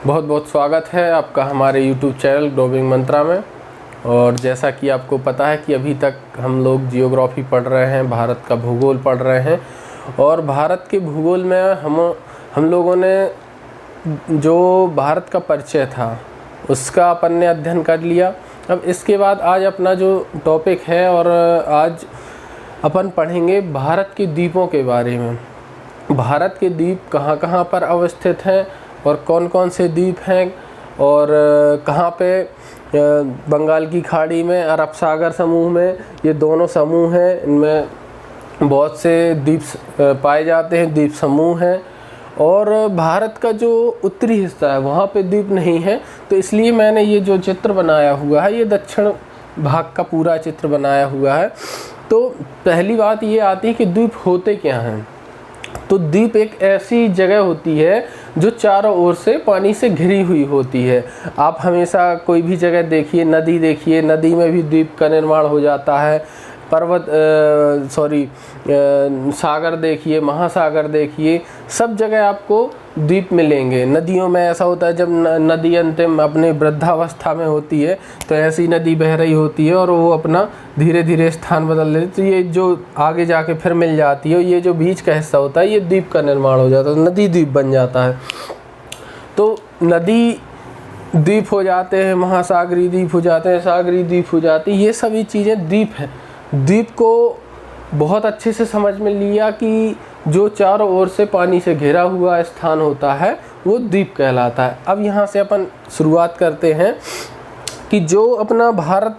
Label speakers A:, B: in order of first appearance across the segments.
A: बहुत बहुत स्वागत है आपका हमारे YouTube चैनल ग्लोबिंग मंत्रा में। और जैसा कि आपको पता है कि अभी तक हम लोग जियोग्राफी पढ़ रहे हैं, भारत का भूगोल पढ़ रहे हैं। और भारत के भूगोल में हम लोगों ने जो भारत का परिचय था उसका अपन ने अध्ययन कर लिया। अब इसके बाद आज अपना जो टॉपिक है और आज अपन पढ़ेंगे भारत के द्वीपों के बारे में। भारत के द्वीप कहाँ कहाँ पर अवस्थित हैं और कौन कौन से द्वीप हैं और कहाँ पे बंगाल की खाड़ी में, अरब सागर समूह में, ये दोनों समूह हैं, इनमें बहुत से द्वीप पाए जाते हैं, द्वीप समूह हैं। और भारत का जो उत्तरी हिस्सा है वहाँ पे द्वीप नहीं है, तो इसलिए मैंने ये जो चित्र बनाया हुआ है ये दक्षिण भाग का पूरा चित्र बनाया हुआ है। तो पहली बात ये आती है कि द्वीप होते क्या हैं। तो द्वीप एक ऐसी जगह होती है जो चारों ओर से पानी से घिरी हुई होती है। आप हमेशा कोई भी जगह देखिए, नदी देखिए, नदी में भी द्वीप का निर्माण हो जाता है। सागर देखिए, महासागर देखिए, सब जगह आपको द्वीप मिलेंगे। नदियों में ऐसा होता है जब नदी अंतिम अपने वृद्धावस्था में होती है तो ऐसी नदी बह रही होती है और वो अपना धीरे धीरे स्थान बदल लेती है, तो ये जो आगे जाके फिर मिल जाती है, ये जो बीच का हिस्सा होता है ये द्वीप का निर्माण हो जाता है, नदी द्वीप बन जाता है। तो नदी द्वीप हो जाते हैं, महासागरीय द्वीप हो जाते हैं, सागरीय द्वीप हो जाती है, ये सभी चीज़ें द्वीप हैं। द्वीप को बहुत अच्छे से समझ में लिया कि जो चारों ओर से पानी से घिरा हुआ स्थान होता है वो द्वीप कहलाता है। अब यहाँ से अपन शुरुआत करते हैं कि जो अपना भारत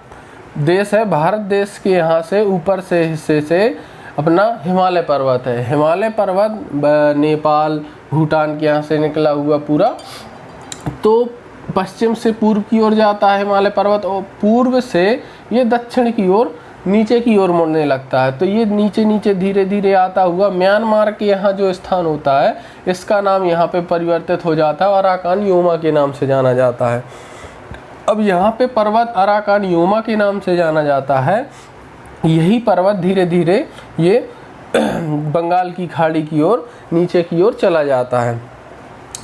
A: देश है, भारत देश के यहाँ से ऊपर से हिस्से से अपना हिमालय पर्वत है। हिमालय पर्वत नेपाल, भूटान के यहाँ से निकला हुआ पूरा, तो पश्चिम से पूर्व की ओर जाता है हिमालय पर्वत और पूर्व से ये दक्षिण की ओर नीचे की ओर मुड़ने लगता है। तो ये नीचे नीचे धीरे धीरे आता हुआ म्यांमार के यहाँ जो स्थान होता है इसका नाम यहाँ पे परिवर्तित हो जाता है, अराकान योमा के नाम से जाना जाता है। अब यहाँ पे पर्वत अराकान योमा के नाम से जाना जाता है। यही पर्वत धीरे धीरे ये बंगाल की खाड़ी की ओर नीचे की ओर चला जाता है।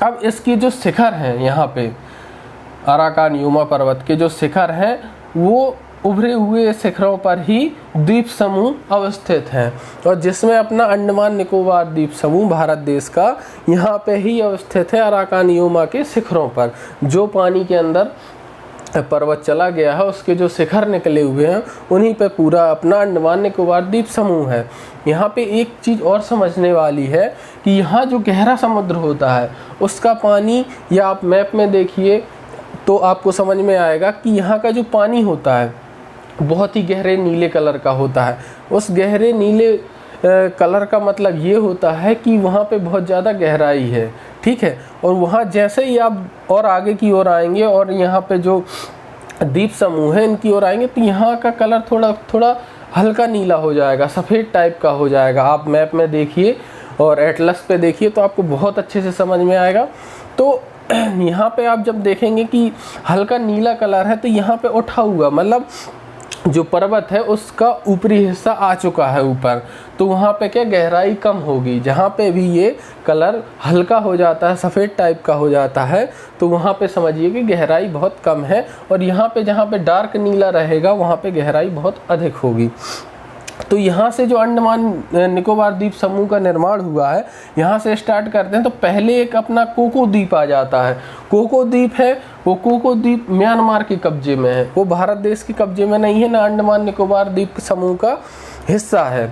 A: अब इसकी जो शिखर हैं, यहाँ पे अराकान योमा पर्वत के जो शिखर हैं वो उभरे हुए शिखरों पर ही द्वीप समूह अवस्थित हैं, और जिसमें अपना अंडमान निकोबार द्वीप समूह भारत देश का यहाँ पे ही अवस्थित है अराकान योमा के शिखरों पर। जो पानी के अंदर पर्वत चला गया है उसके जो शिखर निकले हुए हैं उन्हीं पे पूरा अपना अंडमान निकोबार द्वीप समूह है। यहाँ पे एक चीज़ और समझने वाली है कि यहाँ जो गहरा समुद्र होता है उसका पानी, या आप मैप में देखिए तो आपको समझ में आएगा कि यहाँ का जो पानी होता है बहुत ही गहरे नीले कलर का होता है। उस गहरे नीले कलर का मतलब ये होता है कि वहाँ पे बहुत ज़्यादा गहराई है, ठीक है। और वहाँ जैसे ही आप और आगे की ओर आएंगे और यहाँ पे जो द्वीप समूह है इनकी ओर आएंगे तो यहाँ का कलर थोड़ा थोड़ा हल्का नीला हो जाएगा, सफ़ेद टाइप का हो जाएगा। आप मैप में देखिए और एटलस पे देखिए तो आपको बहुत अच्छे से समझ में आएगा। तो यहाँ पे आप जब देखेंगे कि हल्का नीला कलर है तो यहाँ पे उठा हुआ मतलब जो पर्वत है उसका ऊपरी हिस्सा आ चुका है ऊपर, तो वहाँ पे क्या गहराई कम होगी। जहाँ पे भी ये कलर हल्का हो जाता है, सफ़ेद टाइप का हो जाता है, तो वहाँ पे समझिए कि गहराई बहुत कम है। और यहाँ पे जहाँ पे डार्क नीला रहेगा वहाँ पे गहराई बहुत अधिक होगी। तो यहाँ से जो अंडमान निकोबार द्वीप समूह का निर्माण हुआ है, यहाँ से स्टार्ट करते हैं तो पहले एक अपना कोको द्वीप आ जाता है। कोको द्वीप है, वो कोको द्वीप म्यांमार के कब्जे में है, वो भारत देश के कब्जे में नहीं है, ना अंडमान निकोबार द्वीप समूह का हिस्सा है।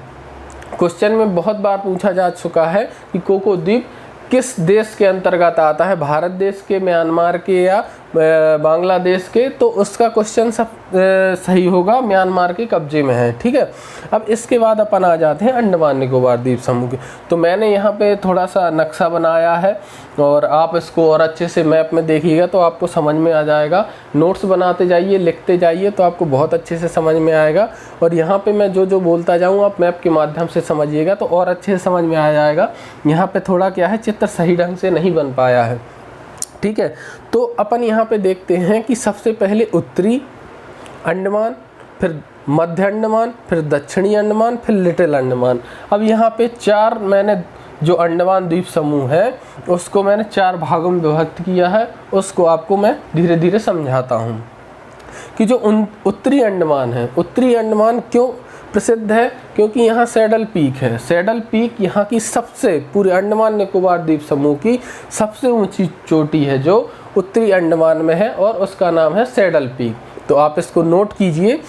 A: क्वेश्चन में बहुत बार पूछा जा चुका है कि कोको द्वीप किस देश के अंतर्गत आता है, भारत देश के, म्यांमार के या बांग्लादेश के, तो उसका क्वेश्चन सब सही होगा, म्यांमार के कब्जे में है, ठीक है। अब इसके बाद अपन आ जाते हैं अंडमान निकोबार द्वीप समूह के। तो मैंने यहाँ पे थोड़ा सा नक्शा बनाया है और आप इसको और अच्छे से मैप में देखिएगा तो आपको समझ में आ जाएगा। नोट्स बनाते जाइए, लिखते जाइए तो आपको बहुत अच्छे से समझ में आएगा। और यहाँ पे मैं जो जो बोलता जाऊँ आप मैप के माध्यम से समझिएगा तो और अच्छे से समझ में आ जाएगा। यहाँ पे थोड़ा क्या है, चित्र सही ढंग से नहीं बन पाया है, ठीक है। तो अपन यहाँ पे देखते हैं कि सबसे पहले उत्तरी अंडमान, फिर मध्य अंडमान, फिर दक्षिणी अंडमान, फिर लिटिल अंडमान। अब यहाँ पे चार मैंने जो अंडमान द्वीप समूह है उसको मैंने 4 भागों में विभक्त किया है, उसको आपको मैं धीरे धीरे समझाता हूँ। कि जो उत्तरी अंडमान है, उत्तरी अंडमान क्यों प्रसिद्ध है? क्योंकि यहाँ सैडल पीक है। सैडल पीक यहाँ की सबसे, पूरे अंडमान निकोबार द्वीप समूह की सबसे ऊंची चोटी है जो उत्तरी अंडमान में है, और उसका नाम है सैडल पीक। तो आप इसको नोट कीजिए।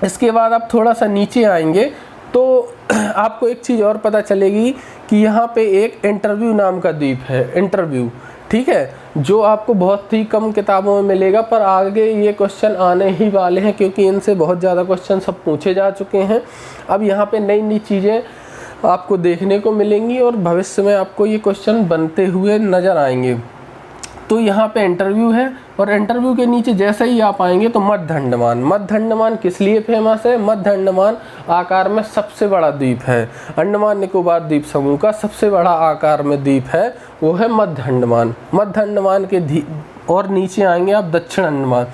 A: इसके बाद आप थोड़ा सा नीचे आएंगे तो आपको एक चीज़ और पता चलेगी कि यहाँ पे एक इंटरव्यू नाम का द्वीप है, इंटरव्यू, ठीक है, जो आपको बहुत ही कम किताबों में मिलेगा, पर आगे ये क्वेश्चन आने ही वाले हैं क्योंकि इनसे बहुत ज़्यादा क्वेश्चन सब पूछे जा चुके हैं। अब यहाँ पे नई नई चीज़ें आपको देखने को मिलेंगी और भविष्य में आपको ये क्वेश्चन बनते हुए नज़र आएंगे। तो यहाँ पे इंटरव्यू है, और इंटरव्यू के नीचे जैसे ही आप आएंगे तो मध्य अंडमान। मध्य अंडमान किस लिए फेमस है? मध्य अंडमान आकार में सबसे बड़ा द्वीप है। अंडमान निकोबार द्वीप समूह का सबसे बड़ा आकार में द्वीप है, वो है मध्य अंडमान। मध्य अंडमान के और नीचे आएंगे आप दक्षिण अंडमान।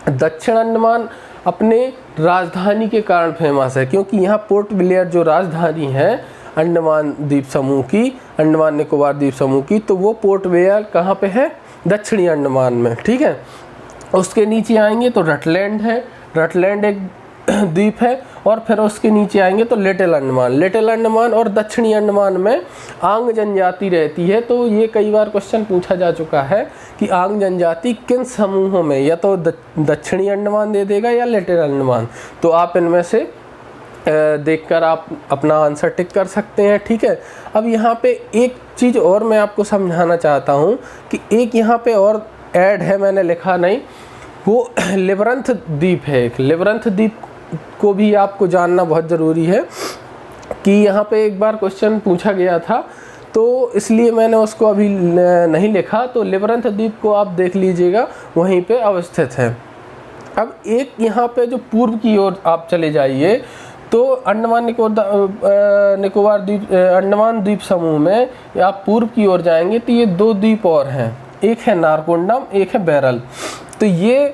A: दक्षिण अंडमान अपने राजधानी के कारण फेमस है, क्योंकि यहाँ पोर्ट ब्लेयर जो राजधानी है अंडमान द्वीप समूह की, अंडमान निकोबार द्वीप समूह की, तो वो पोर्ट ब्लेयर कहाँ पे है? दक्षिणी अंडमान में, ठीक है। उसके नीचे आएंगे तो रटलैंड है, रटलैंड एक द्वीप है, और फिर उसके नीचे आएंगे तो लिटिल अंडमान। लिटिल अंडमान और दक्षिणी अंडमान में आंग जनजाति रहती है। तो ये कई बार क्वेश्चन पूछा जा चुका है कि आंग जनजाति किन समूहों में, या तो दक्षिणी अंडमान दे देगा या लिटिल अंडमान। तो आप इनमें से देखकर आप अपना आंसर टिक कर सकते हैं, ठीक है। अब यहाँ पे एक चीज़ और मैं आपको समझाना चाहता हूँ कि एक यहाँ पे और ऐड है, मैंने लिखा नहीं, वो लिबरंथ द्वीप है। एक लिबरंथ द्वीप को भी आपको जानना बहुत ज़रूरी है कि यहाँ पे एक बार क्वेश्चन पूछा गया था, तो इसलिए मैंने उसको अभी नहीं लिखा। तो लिबरंथ द्वीप को आप देख लीजिएगा, वहीं पे अवस्थित है। अब एक यहाँ पे जो पूर्व की ओर आप चले जाइए तो अंडमान निकोबार द्वीप, अंडमान द्वीप समूह में आप पूर्व की ओर जाएंगे तो ये 2 द्वीप और हैं, एक है नारकोंडम, एक है बैरल। तो ये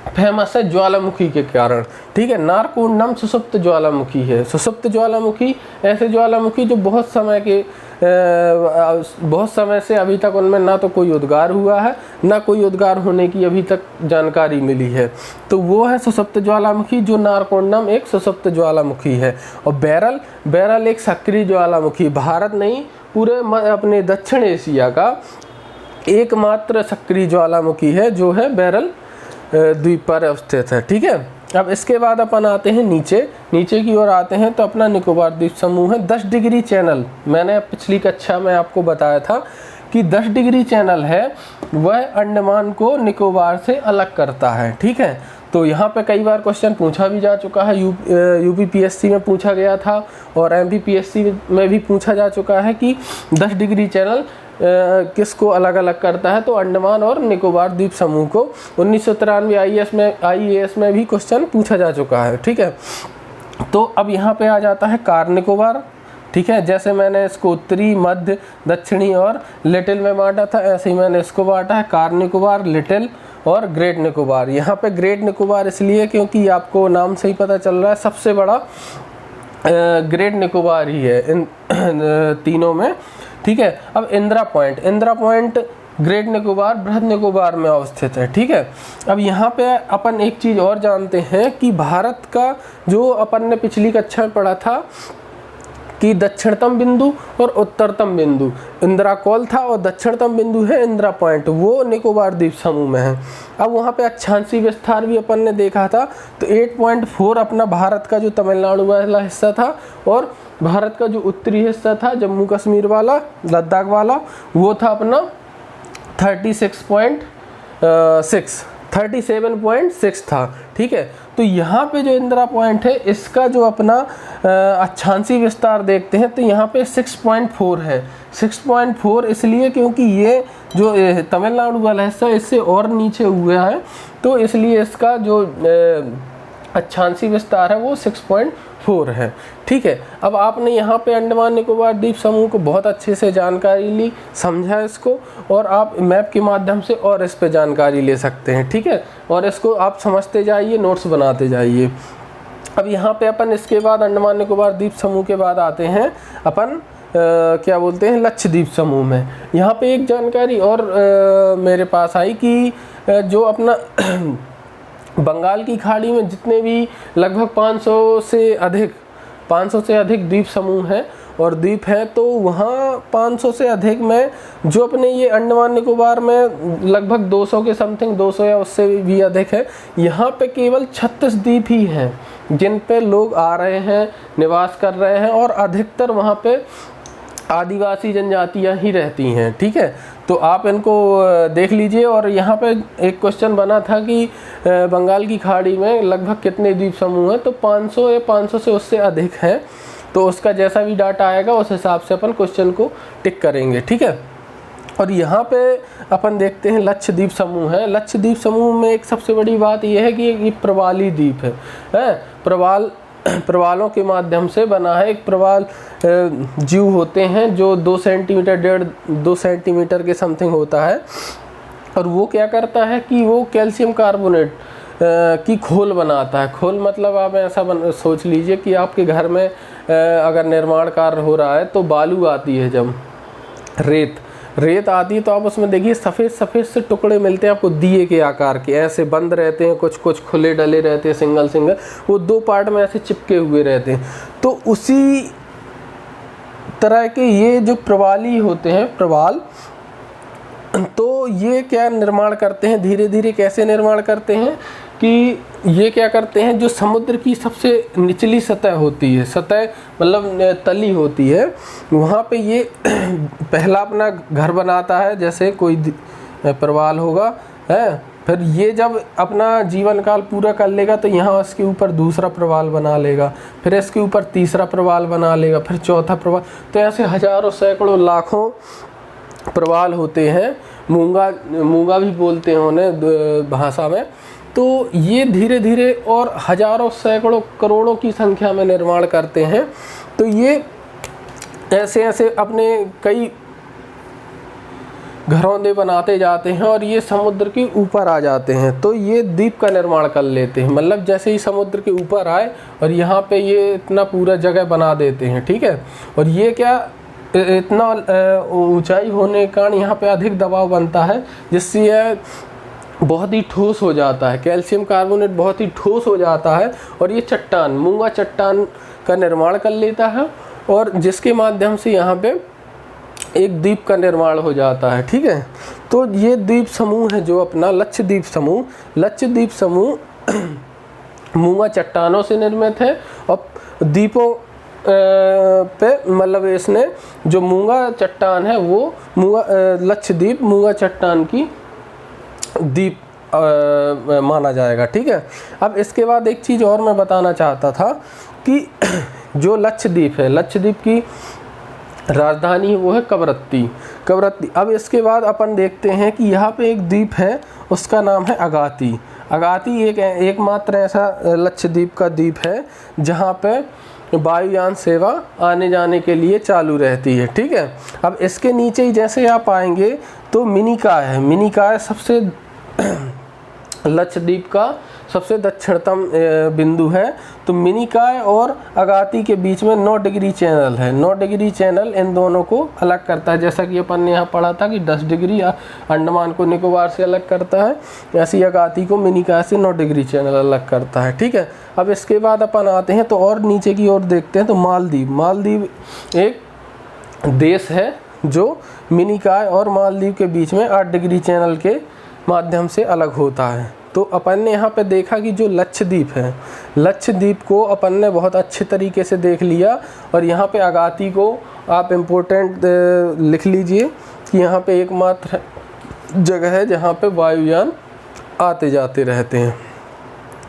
A: फेमस है ज्वालामुखी के कारण, ठीक है। नारकोंडम सुषुप्त ज्वालामुखी है। सुषुप्त ज्वालामुखी ऐसे ज्वालामुखी जो बहुत समय से अभी तक उनमें ना तो कोई उद्गार हुआ है, ना कोई उद्गार होने की अभी तक जानकारी मिली है। तो वो है सुषुप्त ज्वालामुखी, जो नारकोंडम एक सुषुप्त ज्वालामुखी है। और बैरल एक सक्रिय ज्वालामुखी, भारत नहीं पूरे अपने दक्षिण एशिया का एकमात्र सक्रिय ज्वालामुखी है, जो है बैरल द्वीप पर अवस्थित है, ठीक है। अब इसके बाद अपन आते हैं नीचे की ओर आते हैं तो अपना निकोबार द्वीप समूह है। 10 डिग्री चैनल, मैंने पिछली कक्षा में आपको बताया था कि 10 डिग्री चैनल है, वह अंडमान को निकोबार से अलग करता है, ठीक है। तो यहाँ पे कई बार क्वेश्चन पूछा भी जा चुका है, यूपीपीएससी में पूछा गया था और एमपीपीएससी में भी पूछा जा चुका है कि 10 डिग्री चैनल किसको अलग अलग करता है। तो अंडमान और निकोबार द्वीप समूह को 1993 आईएएस में भी क्वेश्चन पूछा जा चुका है, ठीक है। तो अब यहाँ पे आ जाता है कार निकोबार, ठीक है। जैसे मैंने इसको उत्तरी, मध्य, दक्षिणी और लिटिल में बांटा था, ऐसे ही मैंने इसको बांटा है, कार निकोबार, लिटिल और ग्रेट निकोबार। यहाँ पे ग्रेट निकोबार इसलिए क्योंकि आपको नाम से ही पता चल रहा है सबसे बड़ा ग्रेट निकोबार ही है इन तीनों में, ठीक है। अब इंदिरा पॉइंट ग्रेट निकोबार, बृहद निकोबार में अवस्थित है, ठीक है। अब यहाँ पे अपन एक चीज़ और जानते हैं कि भारत का जो अपन ने पिछली कक्षा में पढ़ा था कि दक्षिणतम बिंदु और उत्तरतम बिंदु इंदिरा कॉल था, और दक्षिणतम बिंदु है इंदिरा पॉइंट, वो निकोबार द्वीप समूह में है। अब वहाँ पे अक्षांशीय विस्तार भी अपन ने देखा था, तो 8.4 अपना भारत का जो तमिलनाडु वाला हिस्सा था, और भारत का जो उत्तरी हिस्सा था जम्मू कश्मीर वाला, लद्दाख वाला, वो था अपना 37.6 था, ठीक है। तो यहाँ पे जो इंदिरा पॉइंट है, इसका जो अपना अक्षांशीय विस्तार देखते हैं तो यहाँ पे 6.4 है। 6.4 इसलिए क्योंकि ये जो तमिलनाडु वाला हिस्सा इससे और नीचे हुआ है, तो इसलिए इसका जो अक्षांशीय विस्तार है वो 6.4 है, ठीक है। अब आपने यहाँ पे अंडमान निकोबार द्वीप समूह को बहुत अच्छे से जानकारी ली, समझा इसको, और आप मैप के माध्यम से और इस पे जानकारी ले सकते हैं, ठीक है। और इसको आप समझते जाइए, नोट्स बनाते जाइए। अब यहाँ पे अपन इसके बाद अंडमान निकोबार द्वीप समूह के बाद आते हैं अपन क्या बोलते हैं लक्षद्वीप समूह में। यहाँ पे एक जानकारी और मेरे पास आई कि जो अपना बंगाल की खाड़ी में जितने भी लगभग 500 से अधिक द्वीप समूह हैं और द्वीप हैं, तो वहाँ 500 से अधिक में जो अपने ये अंडमान निकोबार में लगभग 200 के समथिंग, 200 या उससे भी अधिक है। यहाँ पे केवल 36 द्वीप ही हैं जिन पे लोग आ रहे हैं, निवास कर रहे हैं, और अधिकतर वहाँ पे आदिवासी जनजातियाँ ही रहती हैं। ठीक है, तो आप इनको देख लीजिए। और यहाँ पे एक क्वेश्चन बना था कि बंगाल की खाड़ी में लगभग कितने द्वीप समूह हैं, तो 500 या 500 से उससे अधिक हैं। तो उसका जैसा भी डाटा आएगा उस हिसाब से अपन क्वेश्चन को टिक करेंगे। ठीक है, और यहाँ पे अपन देखते हैं लक्षद्वीप समूह है। लक्षद्वीप समूह में एक सबसे बड़ी बात यह है कि ये प्रवाली द्वीप है। प्रवालों के माध्यम से बना है। एक प्रवाल जीव होते हैं जो 2 सेंटीमीटर 1.5-2 सेंटीमीटर के समथिंग होता है, और वो क्या करता है कि वो कैल्शियम कार्बोनेट की खोल बनाता है। खोल मतलब आप ऐसा सोच लीजिए कि आपके घर में अगर निर्माण कार्य हो रहा है तो बालू आती है, जब रेत आती है तो आप उसमें देखिए सफ़ेद से टुकड़े मिलते हैं आपको दिए के आकार के, ऐसे बंद रहते हैं, कुछ खुले डले रहते हैं, सिंगल वो 2 पार्ट में ऐसे चिपके हुए रहते हैं। तो उसी तरह के ये जो प्रवाली होते हैं, प्रवाल, तो ये क्या निर्माण करते हैं, धीरे धीरे कैसे निर्माण करते हैं कि ये क्या करते हैं, जो समुद्र की सबसे निचली सतह होती है, सतह मतलब तली होती है, वहाँ पे ये पहला अपना घर बनाता है, जैसे कोई प्रवाल होगा है। फिर ये जब अपना जीवन काल पूरा कर लेगा तो यहाँ इसके ऊपर दूसरा प्रवाल बना लेगा, फिर इसके ऊपर तीसरा प्रवाल बना लेगा, फिर चौथा प्रवाल। तो ऐसे हजारों, सैकड़ों, लाखों प्रवाल होते हैं। मूंगा भी बोलते हैं उन्हें भाषा में। तो ये धीरे धीरे और हजारों, सैकड़ों, करोड़ों की संख्या में निर्माण करते हैं। तो ये ऐसे ऐसे अपने कई घरौंदे बनाते जाते हैं और ये समुद्र के ऊपर आ जाते हैं। तो ये द्वीप का निर्माण कर लेते हैं, मतलब जैसे ही समुद्र के ऊपर आए और यहाँ पे ये इतना पूरा जगह बना देते हैं। ठीक है, और ये क्या इतना ऊंचाई होने के कारण यहाँ पे अधिक दबाव बनता है, जिससे यह बहुत ही ठोस हो जाता है। कैल्शियम कार्बोनेट बहुत ही ठोस हो जाता है और ये चट्टान, मूंगा चट्टान का निर्माण कर लेता है, और जिसके माध्यम से यहाँ पे एक द्वीप का निर्माण हो जाता है। ठीक है, तो ये द्वीप समूह है जो अपना लक्षद्वीप समूह मूंगा चट्टानों से निर्मित है। और द्वीपों पे मतलब इसने जो मूंगा चट्टान है वो लक्षद्वीप मूंगा चट्टान की द्वीप माना जाएगा। ठीक है, अब इसके बाद एक चीज़ और मैं बताना चाहता था कि जो लक्षद्वीप है, लक्षद्वीप की राजधानी वो है कवरत्ती। अब इसके बाद अपन देखते हैं कि यहाँ पे एक द्वीप है, उसका नाम है अगाती एकमात्र ऐसा लक्षद्वीप का द्वीप है जहाँ पे वायुयान सेवा आने जाने के लिए चालू रहती है। ठीक है, अब इसके नीचे ही जैसे आप आएंगे तो मिनिकॉय सबसे लक्षद्वीप का सबसे दक्षिणतम बिंदु है। तो मिनिकॉय और अगाती के बीच में 9 डिग्री चैनल है। 9 डिग्री चैनल इन दोनों को अलग करता है। जैसा कि अपन ने यहाँ पढ़ा था कि 10 डिग्री अंडमान को निकोबार से अलग करता है, ऐसी अगाती को मिनिकॉय से 9 डिग्री चैनल अलग करता है। ठीक है, अब इसके बाद अपन आते हैं तो और नीचे की ओर देखते हैं तो मालदीव एक देश है जो मिनिकॉय और मालदीव के बीच में 8 डिग्री चैनल के माध्यम से अलग होता है। तो अपन ने यहाँ पे देखा कि जो लक्षद्वीप है, लक्षद्वीप को अपन ने बहुत अच्छे तरीके से देख लिया। और यहाँ पे अगाती को आप इम्पोर्टेंट लिख लीजिए कि यहाँ पे एकमात्र जगह है जहाँ पे वायुयान आते जाते रहते हैं।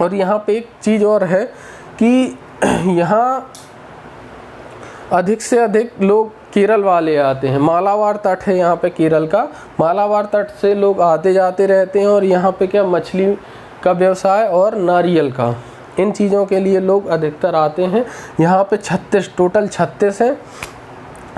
A: और यहाँ पे एक चीज़ और है कि यहाँ अधिक से अधिक लोग केरल वाले आते हैं। मालाबार तट है यहाँ पे केरल का, मालाबार तट से लोग आते जाते रहते हैं। और यहाँ पे क्या मछली का व्यवसाय और नारियल का, इन चीज़ों के लिए लोग अधिकतर आते हैं। यहाँ पे 36 टोटल 36 हैं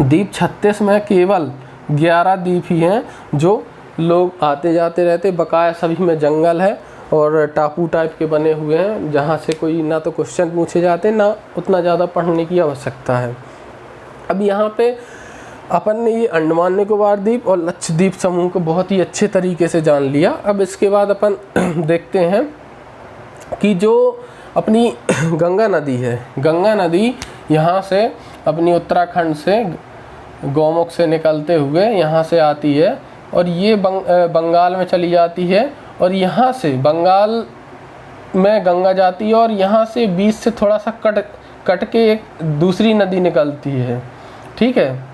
A: द्वीप। 36 में केवल 11 द्वीप ही हैं जो लोग आते जाते रहते। बकाया सभी में जंगल है और टापू टाइप के बने हुए हैं जहाँ से कोई ना तो क्वेश्चन पूछे जाते ना उतना ज़्यादा पढ़ने की आवश्यकता है। अब यहाँ पे अपन ने ये अंडमान निकोबार द्वीप और लक्षद्वीप समूह को बहुत ही अच्छे तरीके से जान लिया। अब इसके बाद अपन देखते हैं कि जो अपनी गंगा नदी है, गंगा नदी यहाँ से अपनी उत्तराखंड से गौमुख से निकलते हुए यहाँ से आती है और ये बंगाल में चली जाती है और यहाँ से बंगाल में गंगा जाती है और यहाँ से बीच से थोड़ा सा कट के एक दूसरी नदी निकलती है, ठीक है।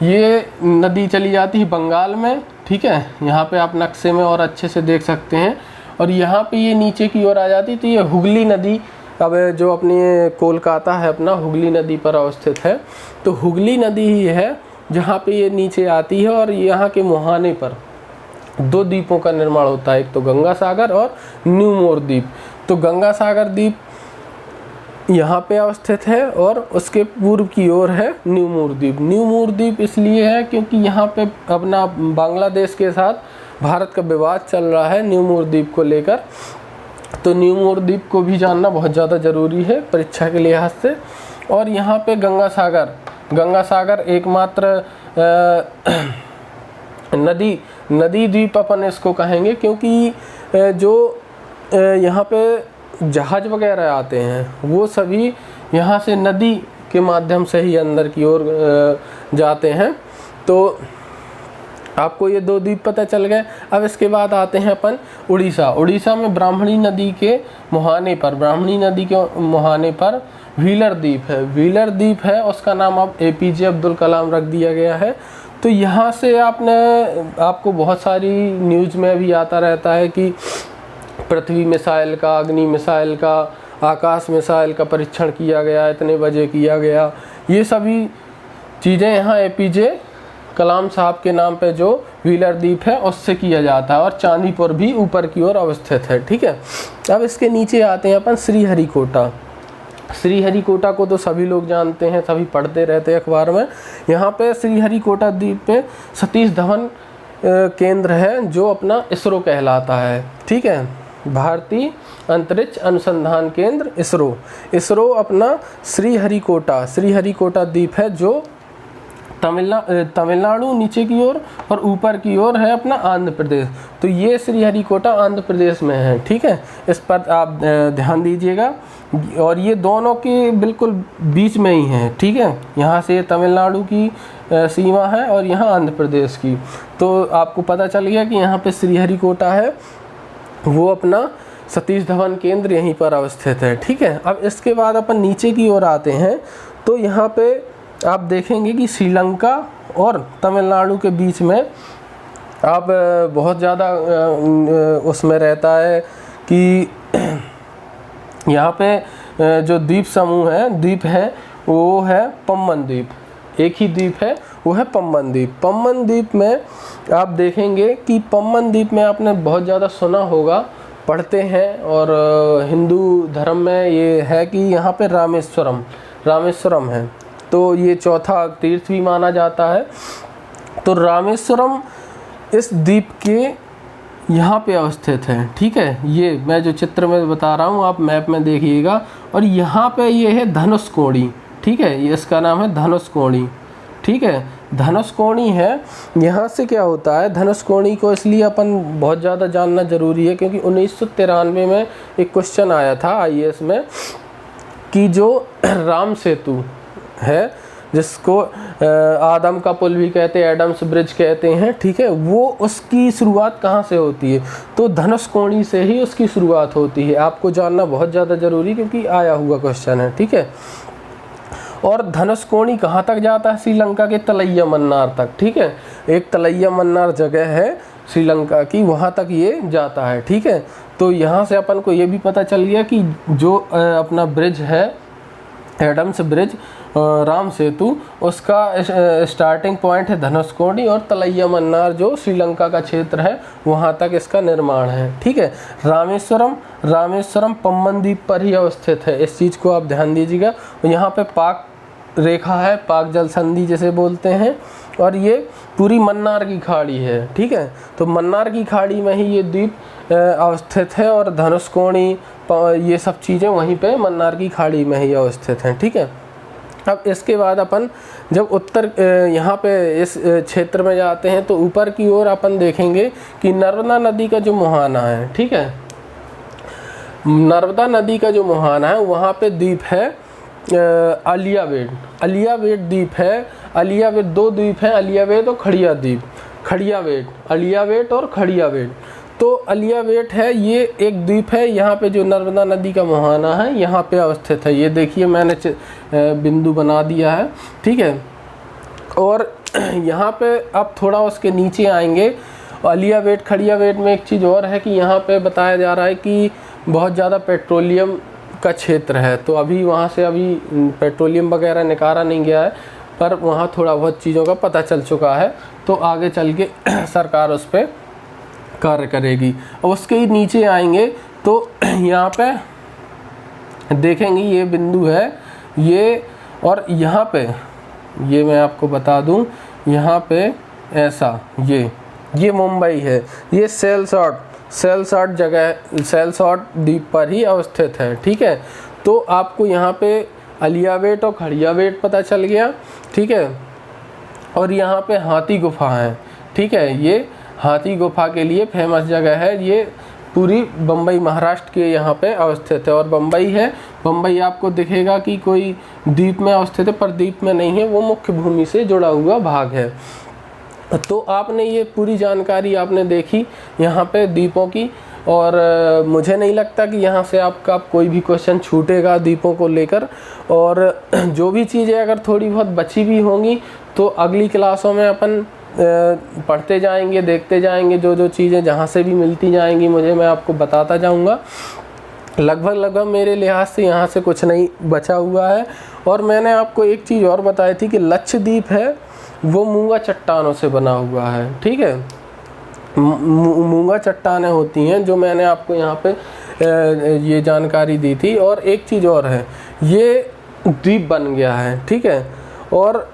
A: ये नदी चली जाती है बंगाल में, ठीक है। यहाँ पे आप नक्शे में और अच्छे से देख सकते हैं और यहाँ पे ये नीचे की ओर आ जाती, तो ये हुगली नदी, अब जो अपनी कोलकाता है अपना, हुगली नदी पर अवस्थित है। तो हुगली नदी ही है जहाँ पे ये नीचे आती है और यहाँ के मुहाने पर 2 द्वीपों का निर्माण होता है, एक तो गंगा सागर और न्यू मोर द्वीप। तो गंगा सागर द्वीप यहाँ पे अवस्थित है और उसके पूर्व की ओर है न्यू मोर द्वीप। न्यू मोर द्वीप इसलिए है क्योंकि यहाँ पे अपना बांग्लादेश के साथ भारत का विवाद चल रहा है न्यू मोर द्वीप को लेकर। तो न्यू मोर द्वीप को भी जानना बहुत ज़्यादा ज़रूरी है परीक्षा के लिहाज से। और यहाँ पे गंगा सागर एकमात्र नदी द्वीप अपन इसको कहेंगे, क्योंकि जो यहाँ पे जहाज वगैरह आते हैं वो सभी यहाँ से नदी के माध्यम से ही अंदर की ओर जाते हैं। तो आपको ये 2 द्वीप पता चल गए। अब इसके बाद आते हैं अपन उड़ीसा में ब्राह्मणी नदी के मुहाने पर व्हीलर द्वीप है, उसका नाम अब APJ अब्दुल कलाम रख दिया गया है। तो यहाँ से आपको बहुत सारी न्यूज़ में भी आता रहता है कि पृथ्वी मिसाइल का, अग्नि मिसाइल का, आकाश मिसाइल का परीक्षण किया गया, इतने बजे किया गया। ये सभी चीज़ें यहाँ APJ कलाम साहब के नाम पे जो व्हीलर द्वीप है उससे किया जाता है। और चांदीपुर भी ऊपर की ओर अवस्थित है, ठीक है। अब इसके नीचे आते हैं अपन श्रीहरिकोटा को तो सभी लोग जानते हैं, सभी पढ़ते रहते हैं अखबार में। यहाँ पे श्रीहरिकोटा द्वीप पे सतीश धवन केंद्र है जो अपना इसरो कहलाता है, ठीक है। भारतीय अंतरिक्ष अनुसंधान केंद्र इसरो अपना श्रीहरिकोटा द्वीप है जो तमिलनाडु नीचे की ओर और ऊपर की ओर है अपना आंध्र प्रदेश। तो ये श्रीहरिकोटा आंध्र प्रदेश में है, ठीक है। इस पर आप ध्यान दीजिएगा। और ये दोनों के बिल्कुल बीच में ही है, ठीक है। यहाँ से तमिलनाडु की सीमा है और यहाँ आंध्र प्रदेश की। तो आपको पता चल गया कि यहाँ पे श्रीहरिकोटा है, वो अपना सतीश धवन केंद्र यहीं पर अवस्थित है, ठीक है। अब इसके बाद अपन नीचे की ओर आते हैं तो यहाँ पे आप देखेंगे कि श्रीलंका और तमिलनाडु के बीच में आप बहुत ज़्यादा उसमें रहता है कि यहाँ पे जो द्वीप है वो है पम्बन द्वीप। एक ही द्वीप है, वो है पम्बन द्वीप। पम्बन द्वीप में आप देखेंगे कि पम्बन द्वीप में आपने बहुत ज़्यादा सुना होगा, पढ़ते हैं। और हिंदू धर्म में ये है कि यहाँ पे रामेश्वरम है, तो ये चौथा तीर्थ भी माना जाता है। तो रामेश्वरम इस द्वीप के यहाँ पे अवस्थित है, ठीक है। ये मैं जो चित्र में बता रहा हूँ आप मैप में देखिएगा। और यहाँ पे ये है धनुषकोडी, ठीक है। ये इसका नाम है धनुषकोडी, ठीक है। धनुषकोडी है। यहाँ से क्या होता है, धनुषकोडी को इसलिए अपन बहुत ज़्यादा जानना ज़रूरी है क्योंकि 1993 में एक क्वेश्चन आया था IAS में कि जो राम सेतु है, जिसको आदम का पुल भी कहते हैं, एडम्स ब्रिज कहते हैं, ठीक है, वो उसकी शुरुआत कहाँ से होती है? तो धनुषकोडी से ही उसकी शुरुआत होती है। आपको जानना बहुत ज़्यादा ज़रूरी क्योंकि आया हुआ क्वेश्चन है, ठीक है। और धनुषकोडी कहाँ तक जाता है? श्रीलंका के तलैया मन्नार तक, ठीक है। एक तलैया मन्नार जगह है श्रीलंका की, वहाँ तक ये जाता है, ठीक है। तो यहाँ से अपन को ये भी पता चल गया कि जो अपना ब्रिज है एडम्स ब्रिज, राम सेतु, उसका स्टार्टिंग पॉइंट है धनुषकोडी और तलैया मन्नार जो श्रीलंका का क्षेत्र है वहाँ तक इसका निर्माण है, ठीक है। रामेश्वरम पम्बन द्वीप पर ही अवस्थित है, इस चीज़ को आप ध्यान दीजिएगा। यहाँ पे पाक रेखा है, पाक जल संधि जिसे बोलते हैं, और ये पूरी मन्नार की खाड़ी है, ठीक है। तो मन्नार की खाड़ी में ही ये द्वीप अवस्थित है और धनुषकोडी ये सब चीज़ें वहीं पे मन्नार की खाड़ी में ही अवस्थित हैं, ठीक है। अब इसके बाद अपन जब उत्तर यहाँ पे इस क्षेत्र में जाते हैं तो ऊपर की ओर अपन देखेंगे कि नर्मदा नदी का जो मुहाना है, ठीक है, नर्मदा नदी का जो मुहाना है वहाँ पे द्वीप है अलियावेट। अलियावेट द्वीप है। अलियावेट 2 द्वीप हैं, अलियावेट और खड़िया द्वीप। खड़ियावेट, अलियावेट और खड़ियावेट। तो अलियावेट है ये एक द्वीप है, यहाँ पे जो नर्मदा नदी का मुहाना है यहाँ पे अवस्थित है। ये देखिए मैंने बिंदु बना दिया है, ठीक है। और यहाँ पे अब थोड़ा उसके नीचे आएंगे। अलियावेट खड़ियावेट में एक चीज़ और है कि यहाँ पे बताया जा रहा है कि बहुत ज़्यादा पेट्रोलियम का क्षेत्र है। तो अभी वहाँ से अभी पेट्रोलियम वगैरह निकाला नहीं गया है, पर वहाँ थोड़ा बहुत चीज़ों का पता चल चुका है। तो आगे चल के सरकार उस पर कार्य करेगी। और उसके ही नीचे आएंगे तो यहाँ पे देखेंगे ये बिंदु है ये, और यहाँ पे ये मैं आपको बता दूँ, यहाँ पे ऐसा ये मुंबई है। ये सेलसॉट जगह, सेलसॉट द्वीप पर ही अवस्थित है, ठीक है। तो आपको यहाँ पे अलियावेट और खड़ियावेट पता चल गया, ठीक है। और यहाँ पे हाथी गुफा है, ठीक है। ये हाथी गुफा के लिए फेमस जगह है। ये पूरी बम्बई महाराष्ट्र के यहाँ पे अवस्थित है। और बम्बई है, बम्बई आपको दिखेगा कि कोई द्वीप में अवस्थित है, पर द्वीप में नहीं है, वो मुख्य भूमि से जुड़ा हुआ भाग है। तो आपने ये पूरी जानकारी आपने देखी यहाँ पे द्वीपों की। और मुझे नहीं लगता कि यहाँ से आपका कोई भी क्वेश्चन छूटेगा द्वीपों को लेकर। और जो भी चीज़ें अगर थोड़ी बहुत बची भी होंगी तो अगली क्लासों में अपन पढ़ते जाएंगे, देखते जाएंगे। जो चीज़ें जहाँ से भी मिलती जाएंगी मैं आपको बताता जाऊँगा। लगभग मेरे लिहाज से यहाँ से कुछ नहीं बचा हुआ है। और मैंने आपको एक चीज़ और बताई थी कि लक्षद्वीप है वो मूंगा चट्टानों से बना हुआ है, ठीक है। मूंगा चट्टानें होती हैं, जो मैंने आपको यहाँ पे ये जानकारी दी थी। और एक चीज़ और है, ये द्वीप बन गया है, ठीक है। और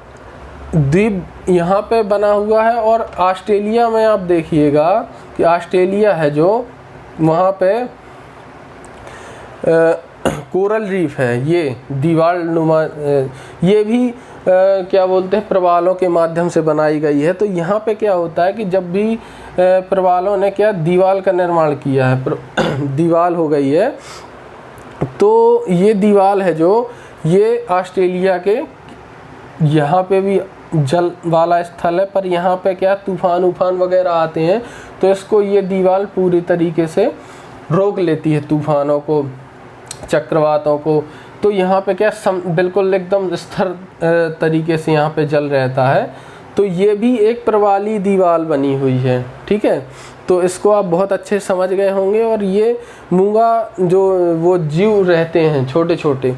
A: द्वीप यहाँ पे बना हुआ है। और ऑस्ट्रेलिया में आप देखिएगा कि ऑस्ट्रेलिया है जो वहाँ पे कोरल रीफ है, ये दीवार नुमा, ये भी क्या बोलते हैं प्रवालों के माध्यम से बनाई गई है। तो यहाँ पे क्या होता है कि जब भी प्रवालों ने क्या दीवार का निर्माण किया है, दीवार हो गई है, तो ये दीवार है जो ये ऑस्ट्रेलिया के यहाँ पे भी जल वाला स्थल है, पर यहाँ पे क्या तूफान वगैरह आते हैं तो इसको ये दीवार पूरी तरीके से रोक लेती है, तूफानों को, चक्रवातों को। तो यहाँ पे क्या बिल्कुल एकदम स्थिर तरीके से यहाँ पे जल रहता है। तो ये भी एक प्रवाली दीवार बनी हुई है, ठीक है। तो इसको आप बहुत अच्छे समझ गए होंगे। और ये मूंगा जो वो जीव रहते हैं छोटे छोटे,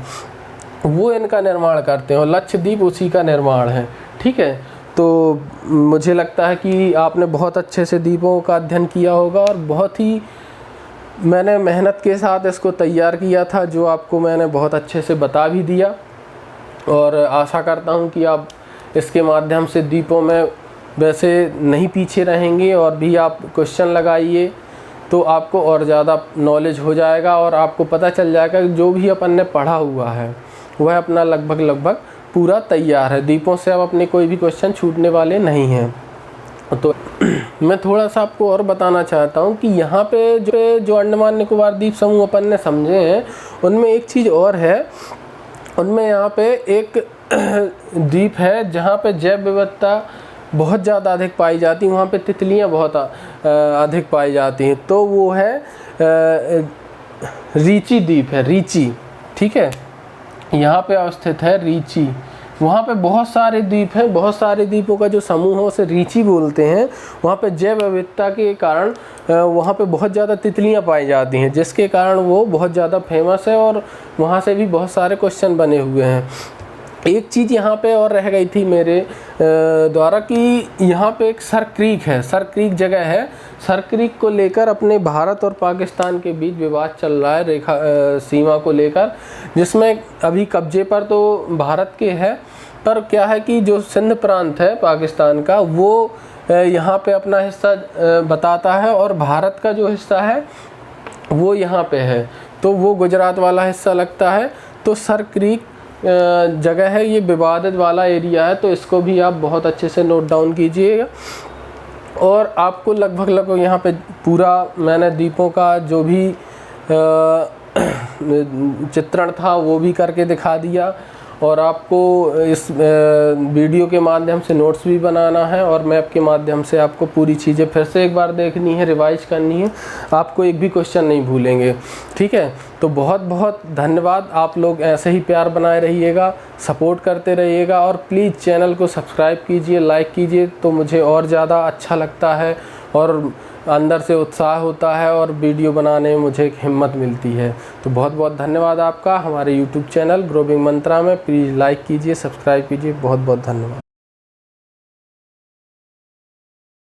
A: वो इनका निर्माण करते हैं, और लक्षद्वीप उसी का निर्माण है, ठीक है। तो मुझे लगता है कि आपने बहुत अच्छे से द्वीपों का अध्ययन किया होगा। और बहुत ही मैंने मेहनत के साथ इसको तैयार किया था, जो आपको मैंने बहुत अच्छे से बता भी दिया। और आशा करता हूँ कि आप इसके माध्यम से द्वीपों में वैसे नहीं पीछे रहेंगे, और भी आप क्वेश्चन लगाइए तो आपको और ज़्यादा नॉलेज हो जाएगा। और आपको पता चल जाएगा कि जो भी अपन ने पढ़ा हुआ है वह अपना लगभग पूरा तैयार है। द्वीपों से अब अपने कोई भी क्वेश्चन छूटने वाले नहीं हैं। तो मैं थोड़ा सा आपको और बताना चाहता हूँ कि यहाँ पे जो अंडमान निकोबार द्वीप समूह अपन ने समझे हैं, उनमें एक चीज़ और है। उनमें यहाँ पे एक द्वीप है जहाँ पे जैव विविधता बहुत ज़्यादा अधिक पाई जाती है, वहाँ पे तितलियाँ बहुत अधिक पाई जाती हैं। तो वो है रीची द्वीप है, रीची, ठीक है। यहाँ पे अवस्थित है रीची। वहाँ पे बहुत सारे द्वीप हैं, बहुत सारे द्वीपों का जो समूह है उसे रीची बोलते हैं। वहाँ पे जैव विविधता के कारण वहाँ पे बहुत ज़्यादा तितलियाँ पाई जाती हैं, जिसके कारण वो बहुत ज़्यादा फेमस है। और वहाँ से भी बहुत सारे क्वेश्चन बने हुए हैं। एक चीज़ यहाँ पे और रह गई थी मेरे द्वारा कि यहाँ पे एक सर क्रीक है, सर क्रीक जगह है। सर क्रीक को लेकर अपने भारत और पाकिस्तान के बीच विवाद चल रहा है, रेखा सीमा को लेकर, जिसमें अभी कब्जे पर तो भारत के है, पर क्या है कि जो सिंध प्रांत है पाकिस्तान का, वो यहाँ पे अपना हिस्सा बताता है, और भारत का जो हिस्सा है वो यहाँ पे है, तो वो गुजरात वाला हिस्सा लगता है। तो सर क्रीक जगह है, ये विवादित वाला एरिया है, तो इसको भी आप बहुत अच्छे से नोट डाउन कीजिएगा। और आपको लगभग यहाँ पे पूरा मैंने द्वीपों का जो भी चित्रण था वो भी करके दिखा दिया, और आपको इस वीडियो के माध्यम से नोट्स भी बनाना है और मैप के माध्यम से आपको पूरी चीज़ें फिर से एक बार देखनी है, रिवाइज करनी है, आपको एक भी क्वेश्चन नहीं भूलेंगे। ठीक है, तो बहुत बहुत धन्यवाद। आप लोग ऐसे ही प्यार बनाए रहिएगा, सपोर्ट करते रहिएगा, और प्लीज़ चैनल को सब्सक्राइब कीजिए, लाइक कीजिए, तो मुझे और ज़्यादा अच्छा लगता है और अंदर से उत्साह होता है और वीडियो बनाने में मुझे एक हिम्मत मिलती है। तो बहुत बहुत धन्यवाद आपका। हमारे YouTube चैनल ग्रोविंग मंत्रा में प्लीज़ लाइक कीजिए, सब्सक्राइब कीजिए। बहुत बहुत धन्यवाद।